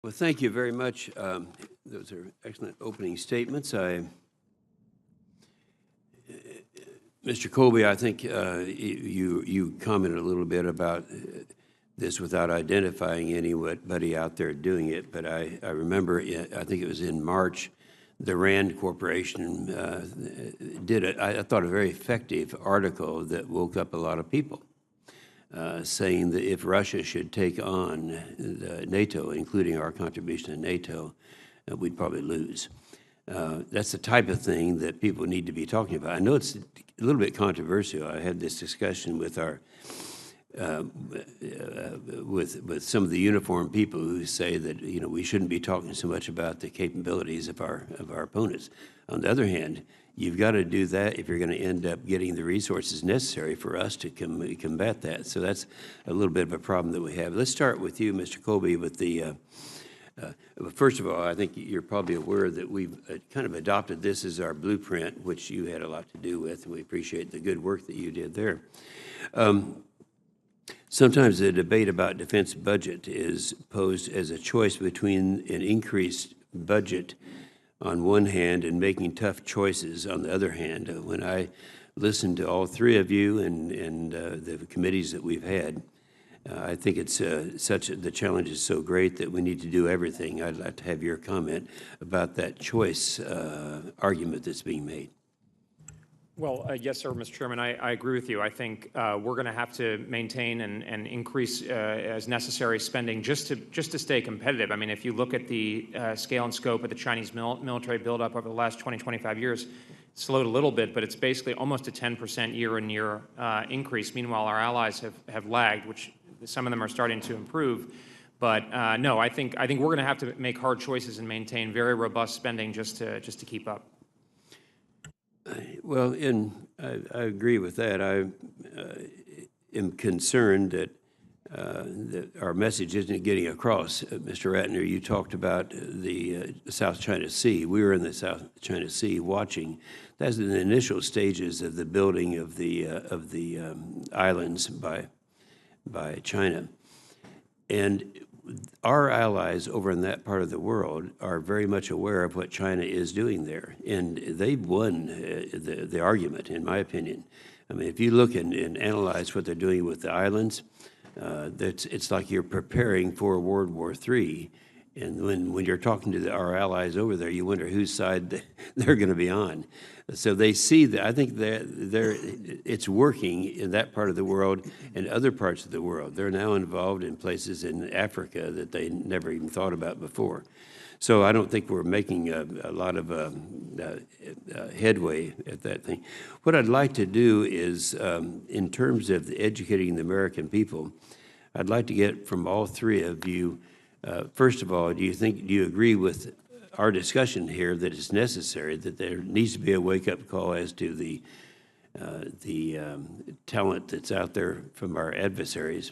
Well, thank you very much. Those are excellent opening statements. Mr. Colby, I think you commented a little bit about this without identifying anybody out there doing it, but I remember, I think it was in March, the RAND Corporation did, I thought, a very effective article that woke up a lot of people. Saying that if Russia should take on NATO, including our contribution to NATO, we'd probably lose. That's the type of thing that people need to be talking about. I know it's a little bit controversial. I had this discussion with our with some of the uniformed people who say that we shouldn't be talking so much about the capabilities of our opponents. On the other hand, you've got to do that if you're going to end up getting the resources necessary for us to combat that. So that's a little bit of a problem that we have. Let's start with you, Mr. Colby, with the, first of all, I think you're probably aware that we've kind of adopted this as our blueprint, which you had a lot to do with, and we appreciate the good work that you did there. Sometimes the debate about defense budget is posed as a choice between an increased budget on one hand and making tough choices on the other hand. When I listened to all three of you and the committees that we've had, I think it's the challenge is so great that we need to do everything. I'd like to have your comment about that choice argument that's being made. Well, yes, sir, Mr. Chairman, I agree with you. I think we're going to have to maintain and increase as necessary spending just to stay competitive. I mean, if you look at the scale and scope of the Chinese military buildup over the last 20, 25 years, it's slowed a little bit, but it's basically almost a 10% year-on-year increase. Meanwhile, our allies have lagged, which some of them are starting to improve. But no, I think we're going to have to make hard choices and maintain very robust spending just to keep up. Well, I agree with that. I am concerned that our message isn't getting across. Mr. Ratner, you talked about the South China Sea. We were in the South China Sea watching. That's in the initial stages of the building of the islands by China. And our allies over in that part of the world are very much aware of what China is doing there, and they've won the argument, in my opinion. I mean, if you look and analyze what they're doing with the islands, it's like you're preparing for World War III. And when you're talking to our allies over there, you wonder whose side they're going to be on. So they see that. I think it's working in that part of the world and other parts of the world. They're now involved in places in Africa that they never even thought about before. So I don't think we're making a lot of headway at that thing. What I'd like to do is, in terms of educating the American people, I'd like to get from all three of you, first of all, do you agree with our discussion here that it's necessary, that there needs to be a wake-up call as to the talent that's out there from our adversaries?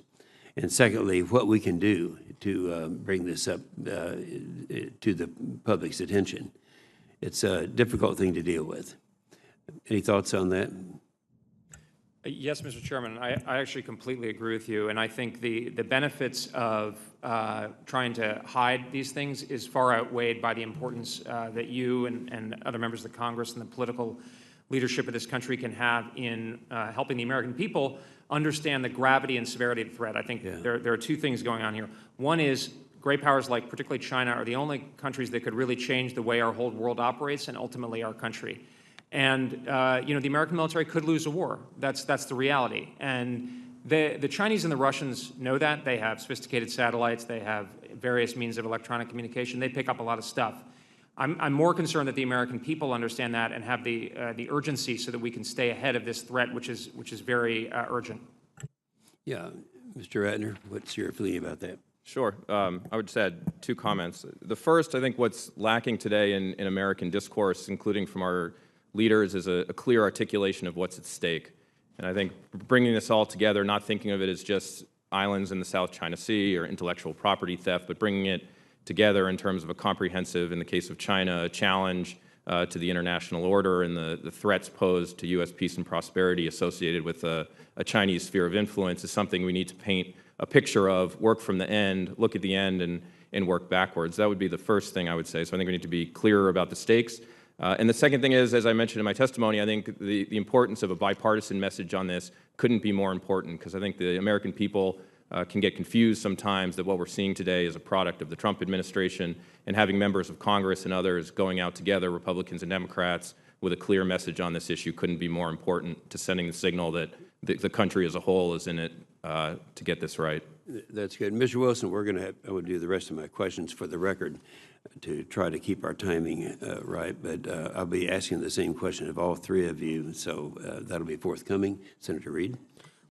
And secondly, what we can do to bring this up to the public's attention. It's a difficult thing to deal with. Any thoughts on that? Yes, Mr. Chairman, I actually completely agree with you, and I think the benefits of trying to hide these things is far outweighed by the importance that you and other members of the Congress and the political leadership of this country can have in helping the American people understand the gravity and severity of the threat. I think there are two things going on here. One is great powers like particularly China are the only countries that could really change the way our whole world operates and ultimately our country. And the American military could lose a war. That's the reality. And the Chinese and the Russians know that. They have sophisticated satellites. They have various means of electronic communication. They pick up a lot of stuff. I'm more concerned that the American people understand that and have the urgency so that we can stay ahead of this threat, which is very urgent. Yeah, Mr. Ratner, what's your feeling about that? Sure. I would just add two comments. The first, I think what's lacking today in American discourse, including from our leaders, is a clear articulation of what's at stake. And I think bringing this all together, not thinking of it as just islands in the South China Sea or intellectual property theft, but bringing it together in terms of a comprehensive, in the case of China, challenge to the international order and the threats posed to U.S. peace and prosperity associated with a Chinese sphere of influence is something we need to paint a picture of, work from the end, look at the end, and and work backwards. That would be the first thing I would say. So I think we need to be clearer about the stakes. And the second thing is, as I mentioned in my testimony, I think the importance of a bipartisan message on this couldn't be more important, because I think the American people can get confused sometimes that what we're seeing today is a product of the Trump administration, and having members of Congress and others going out together, Republicans and Democrats, with a clear message on this issue couldn't be more important to sending the signal that the country as a whole is in it to get this right. That's good. Mr. Wilson, I will do the rest of my questions for the record to try to keep our timing right, but I'll be asking the same question of all three of you, so that'll be forthcoming. Senator Reid.